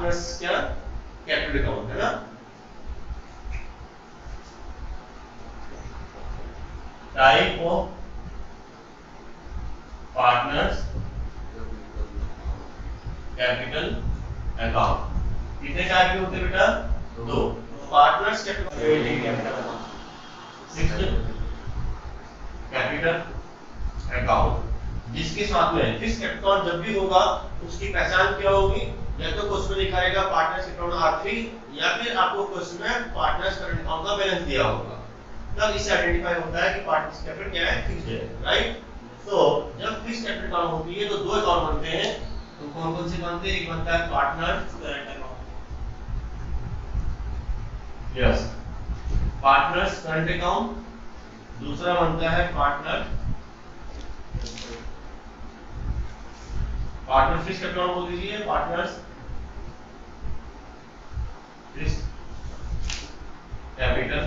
Partners क्या capital account है ना। Type of partners capital account कितने टाइप के होते हैं बेटा? दो। पार्टनर्स कैपिटल अकाउंट जिसके साथ में फिक्स्ड कैपिटल अकाउंट जब भी होगा उसकी पहचान क्या होगी? या तो क्वेश्चन में लिखा रहेगा पार्टनर्स अकाउंट R3 या फिर आपको क्वेश्चन में पार्टनर्स करंट अकाउंट का बैलेंस दिया होगा, तब इससे आइडेंटिफाई होता है कि पार्टनर्स कैपिटल क्या है, फिक्स्ड है, राइट। तो जब फिक्स्ड कैपिटल अकाउंट होती है तो दो अकाउंट बनते हैं, तो कौन कौन से बनते हैं? एक बनता है partners current account, yes, partners current account. दूसरा बनता है पार्टनर फिक्स्ड कैपिटल अकाउंट बोल दीजिए, पार्टनर्स फिक्स्ड कैपिटल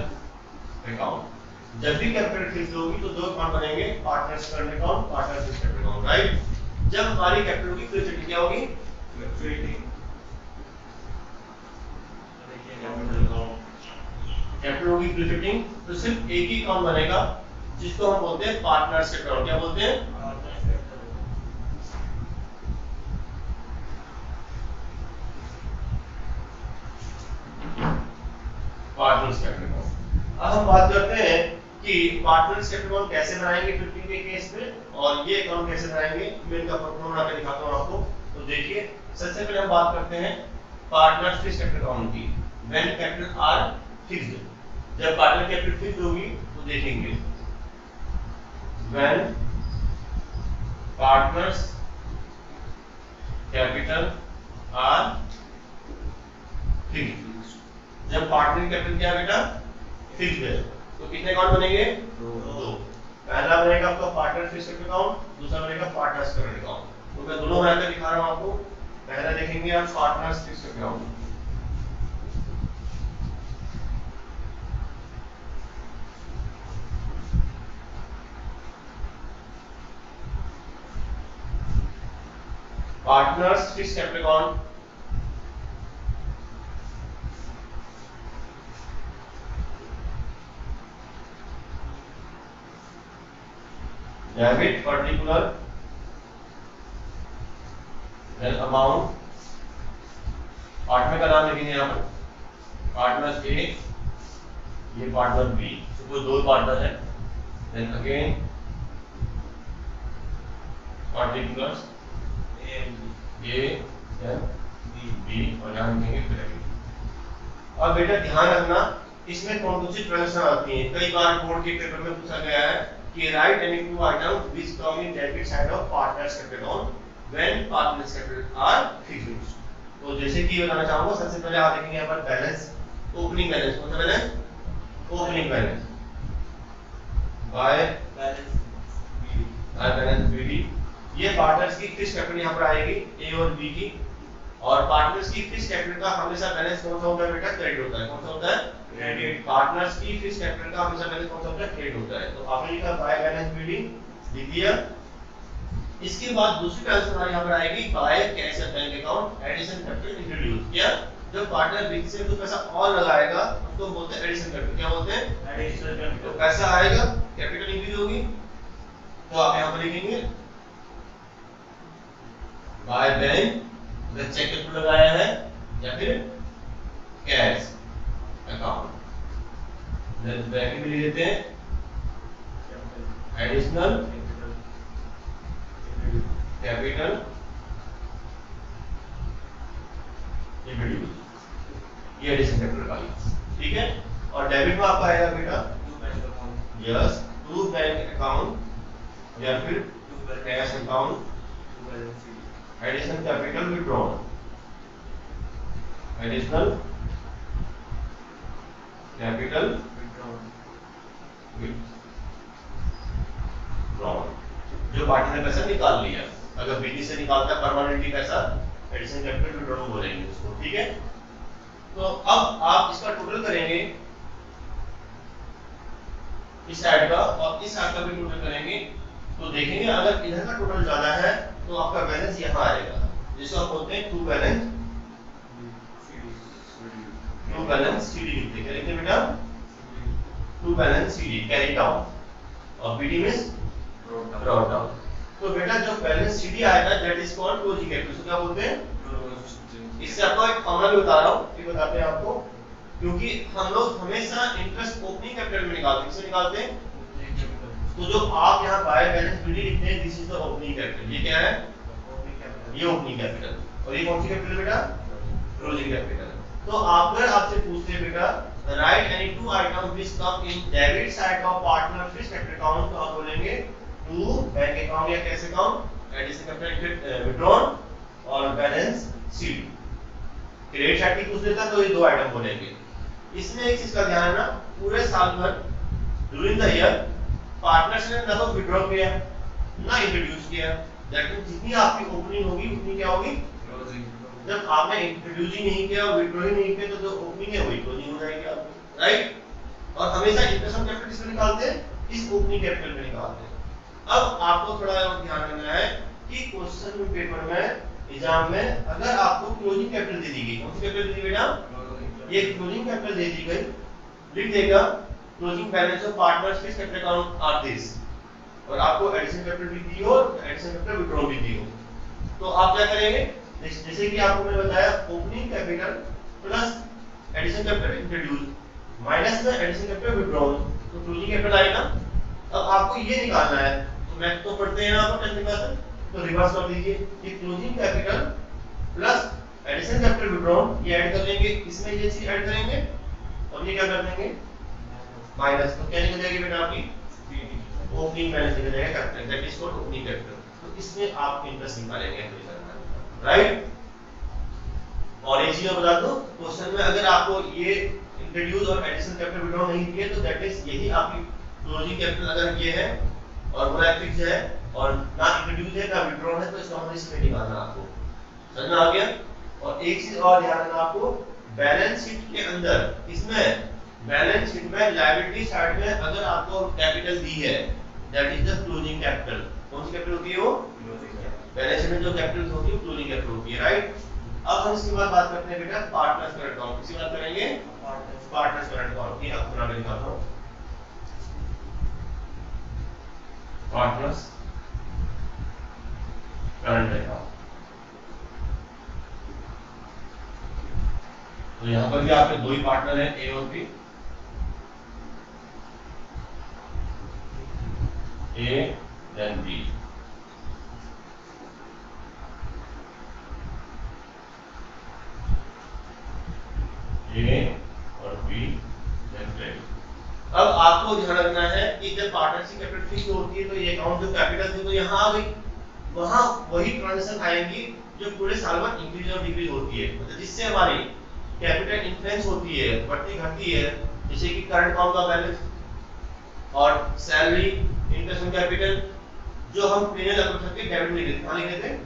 अकाउंट। जब भी कैपिटल फिक्स होगी तो दो अकाउंट बनेंगे, partners current account, partner fixed capital account, right. जब हमारी कैपिटल की फ्लक्चुएटिंग क्या होगी? कैपिटल होगी फ्लक्चुएटिंग, तो सिर्फ एक ही अकाउंट बनेगा जिसको हम बोलते हैं पार्टनर्स कैपिटल अकाउंट। क्या बोलते हैं? Partners capital account. अब हम बात करते हैं कि पार्टनर्स कैपिटल अकाउंट कैसे बनाएंगे 15 के केस में, और ये अकाउंट कैसे बनाएंगे, मैं इनका फॉर्मूला बना के दिखाता हूं आपको। तो देखिए, सबसे पहले हम बात करते हैं पार्टनर्स फिक्स्ड कैपिटल अकाउंट की। व्हेन कैपिटल आर फिक्स्ड, जब पार्टनर कैपिटल फिक्स्ड होगी तो देखेंगे when partners capital R fixed. जब पार्टनर कैपिटल क्या बेटा? फिक्स्ड है, तो कितने अकाउंट बनेंगे? दो। पहला बनेगा आपका पार्टनर फिक्स्ड कैपिटल अकाउंट, दूसरा बनेगा पार्टनर्स करंट अकाउंट। तो मैं दोनों बनाकर दिखा रहा हूं आपको। पहला देखेंगे आप partners fixed capital account, partners fixed capital account debit particular then amount. Partner का नाम लिखेंगे यहाँ पर, पार्टनर ए, ये पार्टनर बी, सपोज दो पार्टनर है, then again particulars A then B, और यहाँ लिखेंगे क्रेडिट। और बेटा ध्यान रखना इसमें कौन कौन सी ट्रांजैक्शन आती हैं। कई बार बोर्ड के पेपर में पूछा गया है कि right any two item which come in debit side of partners capital account when partners capital R fixed. तो जैसे कि बताना चाहूंगा, सबसे पहले आप देखेंगे यहाँ पर बैलेंस, ओपनिंग बैलेंस, कौन सा बैलेंस? Opening balance, by balance BD. ये पार्टनर्स की फिक्स्ड कैपिटल यहाँ पर आएगी ए और बी की, और पार्टनर्स की फिक्स्ड कैपिटल का हमेशा बैलेंस कौन सा होता है बेटा? क्रेडिट होता है। कौन सा होता है? क्रेडिट। पार्टनर्स की फिक्स्ड कैपिटल का हमेशा बैलेंस कौन सा होता है? क्रेडिट होता है। तो आपने लिखा बाय बैलेंस बीडी, लिख दिया। इसके बाद दूसरी ट्रांसफर हमारी यहाँ पर आएगी by cash at bank account addition capital introduce. क्या? जब पार्टनर बैंक से कुछ पैसा और लगाएगा उसको बोलते हैं एडिशन कैपिटल। क्या बोलते हैं? Additional capital. तो पैसा आएगा, कैपिटल इंक्रीज होगी, तो आप यहाँ पर लिखेंगे बाय बैंक, अगर चेक कैपिटल लगाया है, या फिर कैश अकाउंट, देन बैंक में लिख देते हैं एडिशनल कैपिटल इंट्रोड्यूस, ये एडिशन कैपिटल का, ठीक है। और डेबिट में आपका आएगा बेटा यस टू बैंक अकाउंट या फिर cash account, additional capital withdrawn, additional capital withdrawn. जो पार्टी ने पैसा निकाल लिया, अगर बिजनेस से निकालता है परमानेंटली पैसा, एडिशनल कैपिटल विथड्रॉन बोलेंगे उसको, ठीक है। तो अब आप इसका टोटल करेंगे, इस साइड का और इस साइड का भी टोटल करेंगे, तो देखेंगे अगर इधर का टोटल ज्यादा है तो आपका बैलेंस यहाँ आएगा, जिसको आप बोलते हैं टू बैलेंस बैलेंस सीडी लिखते हैं। क्या लिखते हैं बेटा? To balance CD carry down और बीडी मींस ब्रॉट डाउन। तो बेटा जो बैलेंस सीडी आएगा that is called closing capital. इसको क्या बोलते हैं? इससे आपको एक फॉर्मूला भी बता रहा हूं, ये बताते हैं आपको, क्योंकि हम लोग हमेशा इंटरेस्ट ओपनिंग कैपिटल में निकालते हैं। किसमें निकालते हैं? तो जो आप यहाँ बाय बैलेंस बीडी लिखते हैं this is the opening capital. ये क्या है? ये ओपनिंग कैपिटल। और ये कौन सी कैपिटल बेटा? Closing capital. तो अगर आपसे पूछते हैं बेटा right any two item which come in debit side of partner fixed capital account, तो आप बोलेंगे टू बैंक अकाउंट या cash account, addition capital withdrawn और बैलेंस शीट। क्रेडिट साइड की पूछ लेता तो ये दो आइटम बोलेंगे। इसमें एक चीज का ध्यान रखना, पूरे साल भर ड्यूरिंग द ईयर पार्टनर्स ने ना तो विथड्रॉ किया ना इंट्रोड्यूस किया, दैट मींस जितनी आपकी ओपनिंग होगी उतनी क्या होगी? क्लोजिंग। जब आपने इंट्रोड्यूस ही नहीं किया और विथड्रॉ ही नहीं किया तो जो ओपनिंग है वही क्लोजिंग हो जाएगी आपकी, राइट? और हमेशा इंटरेस्ट ऑन कैपिटल किसमें निकालते हैं? इस ओपनिंग कैपिटल में निकालते हैं। अब आपको थोड़ा और ध्यान रखना है कि क्वेश्चन पेपर में एग्जाम में अगर आपको क्लोजिंग कैपिटल दे दी गई, कौन सी कैपिटल दी बेटा? ये क्लोजिंग कैपिटल दे दी गई, लिख देगा closing balance of partners fixed capital account are this, और आपको एडिशन कैपिटल भी दी हो, एडिशन कैपिटल विथड्रॉ भी दी हो, तो आप क्या करेंगे? जैसे कि आपको मैंने बताया opening capital plus addition capital introduce minus में एडिशन कैपिटल विथड्रॉ, तो क्लोजिंग कैपिटल आएगा। अब आपको ये निकालना है, तो मैथ तो पढ़ते हैं आप टेंथ क्लास में, तो रिवर्स कर दीजिए, ये closing capital plus addition capital withdrawn ये ऐड कर लेंगे, इसमें ये चीज ऐड करेंगे और ये क्या कर देंगे? माइनस। तो क्या निकल जाएगी बेटा आपकी? ओपनिंग बैलेंस निकल जाएगा capital, that is called opening capital. तो इसमें आप इंटरेस्ट निकालेंगे, राइट? और एक चीज बता दो, क्वेश्चन में अगर आपको ये इंट्रोड्यूस और एडिशन कैपिटल विथड्रॉ नहीं दिए तो दैट इज यही आपकी क्लोजिंग कैपिटल। अगर ये है और पूरा फिक्स है और ना इंट्रोड्यूस है ना विथड्रॉ है तो इसका मतलब इसमें निकालना आपको। समझ में आ गया? और एक चीज और ध्यान रखना आपको, बैलेंस शीट के अंदर इसमें बैलेंस शीट में लायबिलिटी साइड में अगर आपको कैपिटल दी है that is the closing capital. कौन सी कैपिटल होती है वो? बैलेंस शीट में जो कैपिटल होती है वो क्लोजिंग कैपिटल होती है, राइट? अब हम इसके बाद बात करते हैं बेटा पार्टनर्स करंट अकाउंट। किसकी बात करेंगे? पार्टनर्स करंट अकाउंट की। आपको बना के दिखाता हूं पार्टनर्स करंट अकाउंट। तो यहां पर भी आपके दो ही पार्टनर हैं, ए और बी। ए देन बी। ए और बी देन क्रेडिट। अब आपको ध्यान रखना है कि जब पार्टनरशिप कैपिटल फिक्स होती है तो ये अकाउंट जो कैपिटल थी तो यहां आ गई, वहां वही ट्रांजैक्शन आएंगी जो पूरे साल भर इंक्रीज और डिक्रीज होती है, मतलब जिससे हमारी कैपिटल इन्फ्लुएंस होती है, बढ़ती घटती है, जैसे कि करंट अकाउंट का बैलेंस और सैलरी, इंटरेस्ट ऑन कैपिटल, जो हम पीएनएल अप्रोच के डेबिट में लिखते हैं। लिखते हैं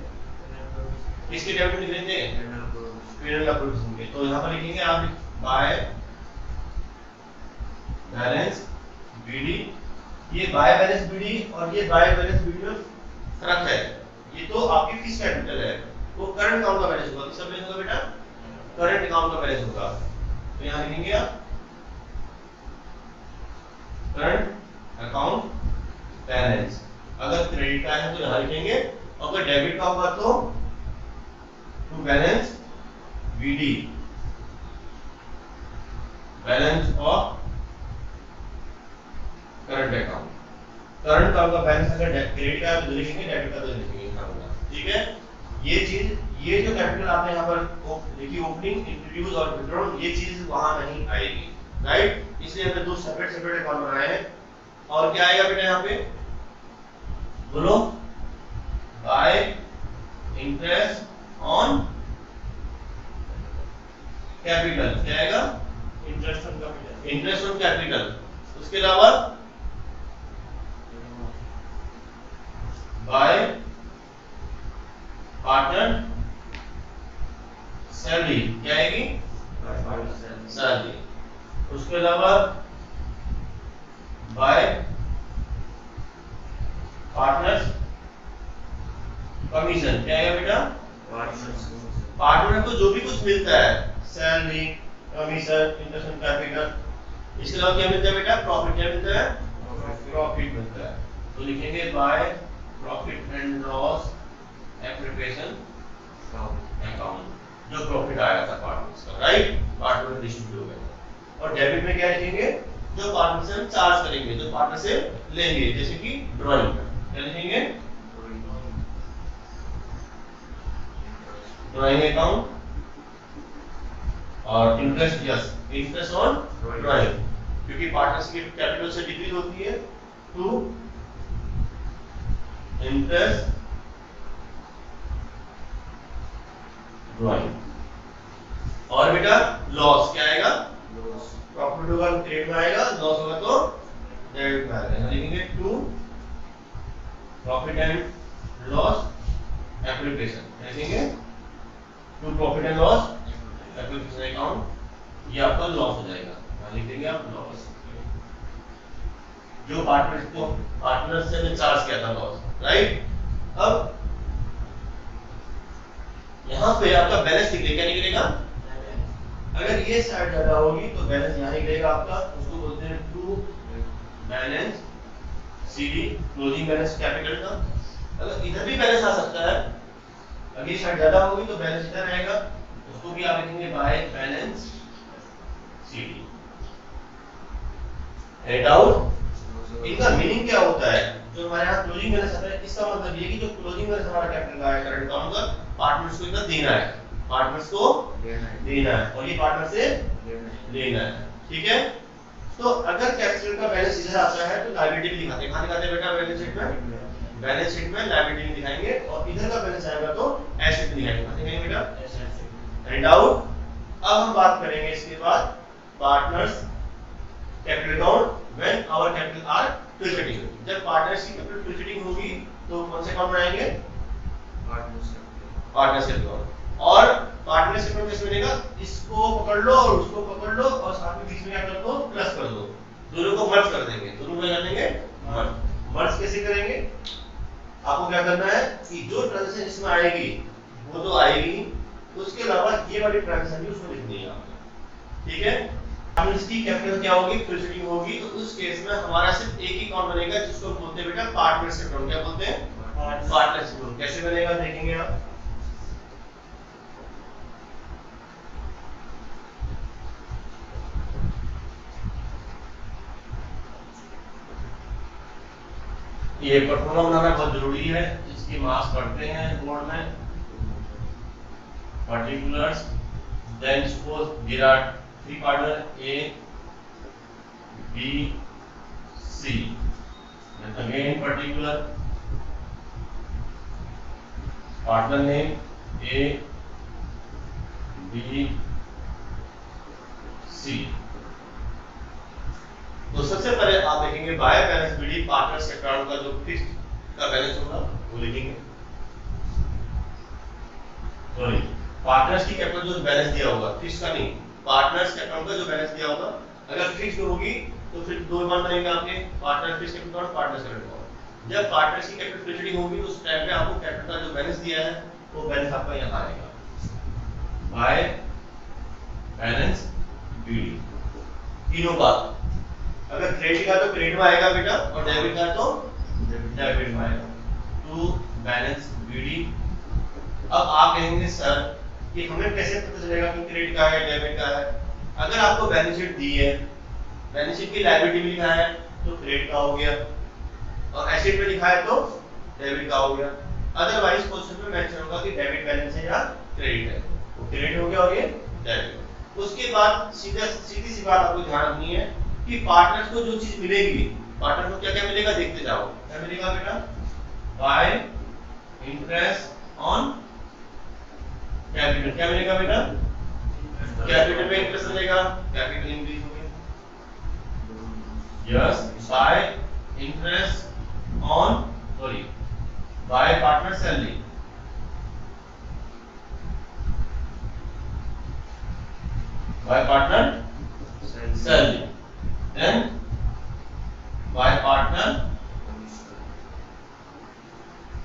किसके डेबिट में लिखते हैं? पीएनएल अप्रोच के। तो यहां पर लिखेंगे आप बाय बैलेंस बीडी। ये बाय बैलेंस बीडी और ये बाय बैलेंस बीडी में फर्क है। ये तो आपकी फिक्स कैपिटल है, वो करंट अकाउंट का बैलेंस होगा। किसका बैलेंस होगा बेटा? करंट अकाउंट का बैलेंस होगा। तो यहां लिखेंगे आप करंट अकाउंट बैलेंस। अगर क्रेडिट का है तो यहां लिखेंगे, अगर डेबिट का होगा तो to balance BD balance of current account. Current account का बैलेंस अगर क्रेडिट का है तो लिखेंगे, डेबिट का तो लिखेंगे, ठीक है? ये चीज, ये जो कैपिटल आपने यहाँ पर लिखी ओपनिंग, इंट्रोड्यूस और विथड्रॉ, ये चीज वहां नहीं आएगी, राइट? इसलिए हमने दो सेपरेट अकाउंट बनाए हैं। और क्या आएगा बेटा यहाँ पे? बोलो। Bye interest on capital. क्या आएगा? Interest on capital. Interest on capital. उसके अलावा बाय पार्टनर सैलरी। क्या आएगी? सैलरी। उसके अलावा बाय पार्टनर्स कमीशन। क्या आएगा बेटा? पार्टनर को जो भी कुछ मिलता है, salary, commission, interest on capital. इसके अलावा क्या मिलता है बेटा? प्रॉफिट। क्या मिलता है? प्रॉफिट मिलता है। तो लिखेंगे by profit and loss application account, जो प्रॉफिट आया था पार्टनर्स का, राइट, पार्टनर डिस्ट्रीब्यूट हो गया। और डेबिट में क्या लिखेंगे? जो पार्टनर से हम चार्ज करेंगे, जो पार्टनर से लेंगे, जैसे कि ड्राइंग। क्या लिखेंगे? Drawing account. और interest, yes, interest on drawing, क्योंकि पार्टनरशिप कैपिटल से डिक्रीज होती है, टू इंटरेस्ट ड्राइंग। और बेटा लॉस क्या आएगा? प्रॉफिट होगा तो क्रेडिट में आएगा, लॉस होगा तो डेबिट में आएगा। लिखेंगे to profit and loss application. लिखेंगे to profit and loss application account, ये आपका लॉस हो जाएगा। लिख देंगे आप लॉस, जो पार्टनर से ने चार्ज किया था, लॉस, राइट। अब यहाँ पे आपका बैलेंस निकलेगा। क्या निकलेगा? अगर ये साइड ज्यादा होगी तो बैलेंस यहाँ निकलेगा आपका, उसको बोलते हैं true balance CD, closing balance capital का। अगर इधर भी बैलेंस आ सकता है, अगर ये साइड ज्यादा होगी तो बैलेंस इधर आएगा, उसको भी आप लिखेंगे by balance CD. Any doubt? इनका मीनिंग क्या होता है? जो हमारे यहाँ क्लोजिंग बैलेंस आता है, इसका मतलब ये कि जो क्लोजिंग बैलेंस हमारा कैपिटल का है, करंट अकाउंट का, पार्टनर्स को इधर देना है, पार्टनर्स को देना है, और ये पार्टनर से लेना है, ठीक है। तो अगर कैपिटल का बैलेंस इधर आता है तो लायबिलिटी दिखाते हैं। कहां दिखाते हैं बेटा? बैलेंस शीट में। बैलेंस शीट में लायबिलिटी दिखाएंगे, और इधर का बैलेंस आएगा तो एसेट दिखाएंगे। कहां बेटा? एसेट। And doubt? अब हम बात करेंगे इसके बाद partners capital account when our capital are fluctuating. जब पार्टनर्स की कैपिटल फ्लक्चुएटिंग होगी तो कौन से अकाउंट बनाएंगे? Partnership account. और पार्टनरशिप में कैसे बनेगा? इसको पकड़ लो और उसको पकड़ लो, और साथ में बीच में क्या कर दो? प्लस कर दो, दोनों को मर्ज कर देंगे। दोनों को क्या कर देंगे? मर्ज। मर्ज कैसे करेंगे? आपको क्या करना है कि जो ट्रांजैक्शन इसमें आएगी वो तो आएगी, उसके अलावा ये वाली ट्रांजैक्शन भी उसको लिखनी है आपको, ठीक है। पार्टनर्स की कैपिटल क्या होगी? फ्लक्चुएटिंग होगी, तो उस केस में हमारा सिर्फ एक ही अकाउंट बनेगा, जिसको बोलते हैं बेटा पार्टनरशिप अकाउंट। क्या बोलते हैं? Partnership account. कैसे बनेगा देखेंगे आप। ये परफॉर्मा बनाना बहुत जरूरी है, इसकी मार्क्स पढ़ते हैं बोर्ड में। Particulars, then suppose there are three partner A B C, then again particular partner name A B C। तो सबसे पहले आप देखेंगे by balance BD, partners account का जो फिक्स्ड का बैलेंस होगा वो लिखेंगे। सॉरी, पार्टनर्स की कैपिटल जो बैलेंस दिया होगा, फिक्स्ड का नहीं, पार्टनर्स अकाउंट का जो बैलेंस दिया होगा, अगर फिक्स्ड होगी तो फिर दो मान बनेंगे आपके, पार्टनर फिक्स्ड कैपिटल और पार्टनर्स कैपिटल अकाउंट। जब पार्टनर्स की कैपिटल फ्लक्चुएटिंग होगी उस टाइम पे आपको कैपिटल का जो बैलेंस दिया है वो बैलेंस आपका यहां आएगा, बाय बैलेंस बीडी। तीनों बात, अगर क्रेडिट का तो क्रेडिट में आएगा बेटा, और डेबिट का तो डेबिट में आएगा, टू बैलेंस बीडी। अब आप कहेंगे सर कि हमें कैसे पता चलेगा कि क्रेडिट का है डेबिट का है? अगर आपको बैलेंस शीट दी है, बैलेंस शीट की लायबिलिटी में लिखा है तो क्रेडिट का हो गया, और एसेट में लिखा है तो डेबिट का हो गया। अदरवाइज क्वेश्चन में मेंशन होगा कि डेबिट बैलेंस है या क्रेडिट है, तो क्रेडिट हो गया और ये डेबिट। उसके बाद सीधी सी बात आपको ध्यान रखनी है कि पार्टनर्स को जो चीज मिलेगी, पार्टनर को क्या क्या मिलेगा देखते जाओ। क्या मिलेगा बेटा? Bye interest on capital. क्या मिलेगा बेटा? कैपिटल में इंटरेस्ट मिलेगा, कैपिटल इंक्रीज हो गया। Yes, by interest on, sorry, by partner salary, by partner salary, then by partner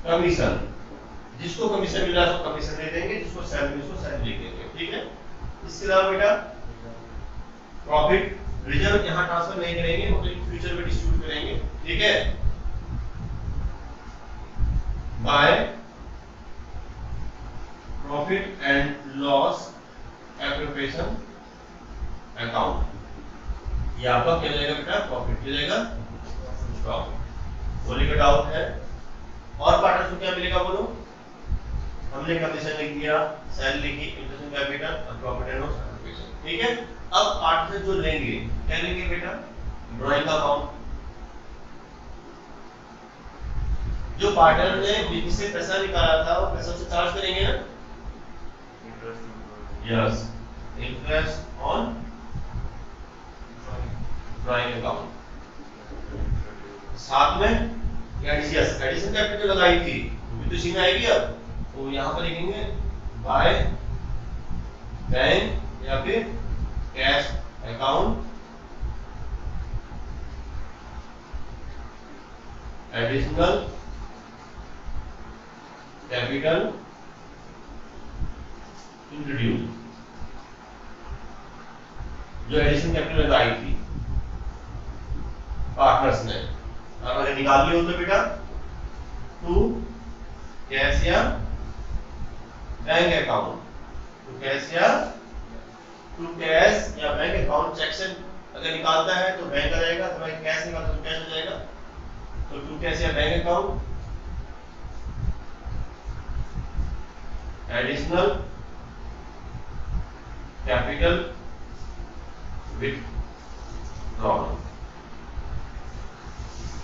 commission. जिसको कमीशन मिला तो कमीशन दे देंगे, जिसको सैलरी उसको सैलरी दे देंगे, ठीक है। इसके अलावा बेटा प्रॉफिट रिजर्व यहाँ ट्रांसफर नहीं करेंगे, वो तो फ्यूचर में डिस्ट्रीब्यूट करेंगे, ठीक है, by profit and loss appropriation account. ये आपका क्या जाएगा बेटा, प्रॉफिट क्या जाएगा, प्रॉफिट। बोले का डाउट है? और पार्टनर्स को क्या मिलेगा बोलो? हमने कंडीशन लिख दिया, सेल लिखी, इंटरेस्ट कैपिटल और प्रॉफिट एंड लॉस एप्रोप्रिएशन, ठीक है। अब पार्टनर जो लेंगे क्या लेंगे बेटा, ड्राइंग अकाउंट। जो पार्टनर ने बिजनेस से पैसा निकाला था वो पैसा से चार्ज करेंगे ना, yes, interest on drawing account. साथ में एडिशन कैपिटल लगाई थी, वो तो इसी में आएगी। अब तो यहाँ पर लिखेंगे बाय बैंक या फिर cash account additional capital introduce. जो एडिशनल कैपिटल लगाई थी पार्टनर्स ने, अगर निकालनी हो तो बेटा टू कैश या बैंक अकाउंट, टू कैश या बैंक अकाउंट सेक्शन अगर निकालता है तो बैंक आ जाएगा, तो मैं कैश निकालता तो कैश हो जाएगा, तो टू कैश या bank account additional capital withdrawal.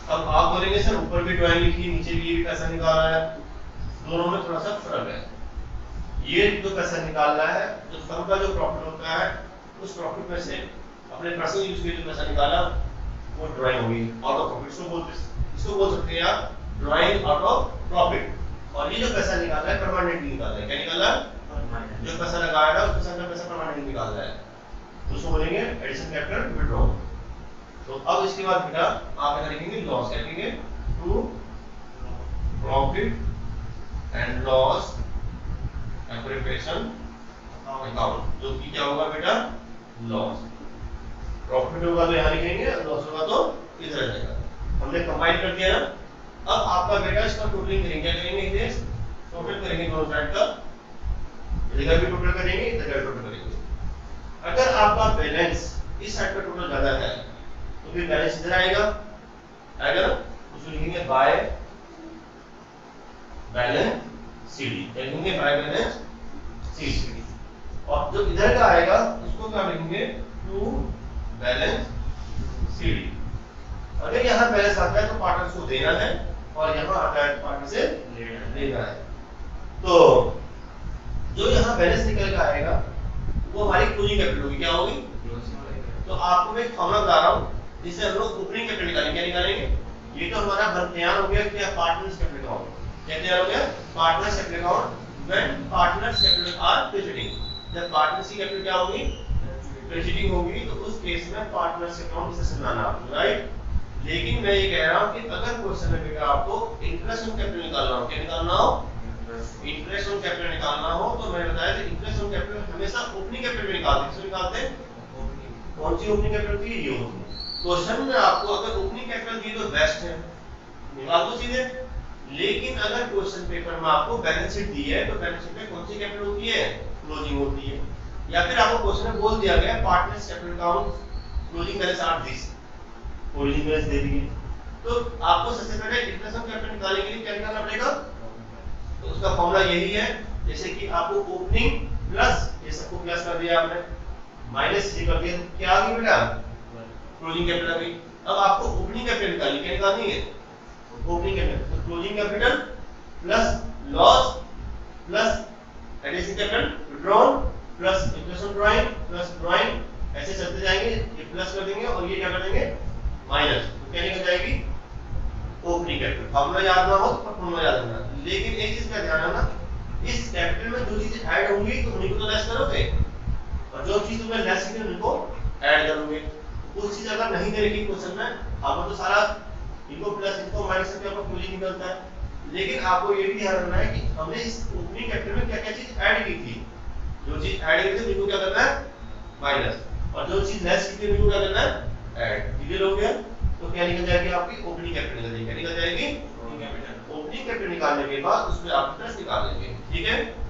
अब आप बोलेंगे सर ऊपर भी ड्राइंग लिखी, नीचे भी पैसा निकाल रहा है, दोनों में थोड़ा सा फर्क है। ये जो पैसा निकाल रहा है, जो फर्म का जो प्रॉफिट होता है, उस प्रॉफिट में से अपने पर्सनल यूज के लिए जो पैसा निकाला वो ड्राइंग होगी, आउट ऑफ प्रॉफिट। इसको बोल सकते हैं आप ड्राइंग आउट ऑफ प्रॉफिट। और ये जो पैसा निकाला है परमानेंटली निकाला है, क्या निकाला है, जो पैसा लगाया है उस पैसा परमानेंटली निकाल रहा है, तो उसको बोलेंगे एडिशन कैपिटल विथड्रॉल। तो अब इसके बाद बेटा आप क्या लिखेंगे, लॉस क्या लिखेंगे, to profit and loss appropriation account, जो कि क्या होगा बेटा, लॉस। प्रॉफिट होगा तो यहाँ लिखेंगे, लॉस होगा तो इधर आ जाएगा। हमने कंबाइन कर दिया ना। अब आपका बेटा इसका टोटलिंग करेंगे, क्या करेंगे, इधर टोटल करेंगे दोनों साइड का, इधर भी टोटल करेंगे, इधर भी टोटल करेंगे। अगर आपका बैलेंस इस साइड का टोटल ज्यादा है तो फिर बैलेंस इधर आएगा ना, उसको लिखेंगे बाय बैलेंस सीडी, लिखेंगे बाय बैलेंस सीडी। और जो इधर का आएगा उसको क्या लिखेंगे, टू बैलेंस सीडी। अगर यहाँ बैलेंस आता है तो पार्टनर को देना है, और यहाँ आता है पार्टनर से लेना है। तो जो यहाँ बैलेंस निकल के आएगा वो हमारी क्लोजिंग कैपिटल होगी, क्या होगी, तो आपको मैं एक फॉर्मूला बता रहा हूँ जिससे हम लोग ओपनिंग कैपिटल निकालेंगे। क्या निकालेंगे, ये तो हमारा तैयार हो गया क्या, पार्टनर्स कैपिटल अकाउंट। क्या तैयार हो गया, partners capital account. When partners capital R presiding, जब पार्टनर्स की कैपिटल क्या होगी, प्रेसिडिंग होगी, तो उस केस में पार्टनर्स अकाउंट से बनाना, राइट। लेकिन मैं ये कह रहा हूँ कि अगर क्वेश्चन में बेटा आपको इंटरेस्ट ऑन कैपिटल निकालना हो, क्या निकालना हो, इंटरेस्ट ऑन कैपिटल निकालना हो, तो मैंने बताया था इंटरेस्ट ऑन कैपिटल हमेशा ओपनिंग कैपिटल में निकालते हैं। किसमें निकालते हैं, कौन सी ओपनिंग कैपिटल थी, ये होती है। क्वेश्चन में आपको अगर ओपनिंग कैपिटल दी तो बेस्ट है, निकाल दो सीधे। लेकिन अगर क्वेश्चन पेपर में आपको बैलेंस शीट दी है तो बैलेंस शीट में कौन सी कैपिटल होती है, क्लोजिंग होती है। या फिर आपको क्वेश्चन में बोल दिया गया partners capital account closing balance are this, original balance दे दिए, तो आपको सबसे पहले इंटरेस्ट ऑन कैपिटल निकालने के लिए क्या निकालना पड़ेगा, तो उसका फॉर्मूला यही है। जैसे कि आपको ओपनिंग प्लस, ये सबको प्लस कर दिया आपने, माइनस ये कर दिया, क्या आ गई बेटा, क्लोजिंग कैपिटल आ गई। अब आपको ओपनिंग कैपिटल निकालनी, क्या निकालनी है, ओपनिंग कैपिटल, तो closing capital plus loss plus additional capital withdrawn plus interest on drawing plus drawing, ऐसे चलते जाएंगे, ये प्लस कर देंगे और ये क्या कर देंगे, माइनस, तो क्या निकल जाएगी, ओपनिंग कैपिटल। फॉर्मूला याद ना हो तो फॉर्मूला याद रखना। लेकिन एक चीज का ध्यान रखना, इस कैपिटल में जो चीजें ऐड होंगी तो उन्हीं को तो लेस करोगे, और जो चीज तुम्हें लेस की उनको ऐड करोगे। कुछ चीज अगर नहीं दे रखी क्वेश्चन में, आपको तो सारा इनको प्लस इनको माइनस करके आपका क्लोजिंग निकलता है। लेकिन आपको ये भी ध्यान रखना है कि हमने इस ओपनिंग कैपिटल में क्या क्या चीज ऐड की थी, जो चीज ऐड की थी उनको क्या करना है, माइनस। और जो चीज लेस की थी उनको क्या करना है ऐड। क्लियर हो गया? तो क्या निकल जाएगी आपकी ओपनिंग कैपिटल निकल जाएगी। क्या निकल जाएगी? ओपनिंग कैपिटल निकालने के बाद उसमें आप इंटरेस्ट निकाल लेंगे। ठीक है?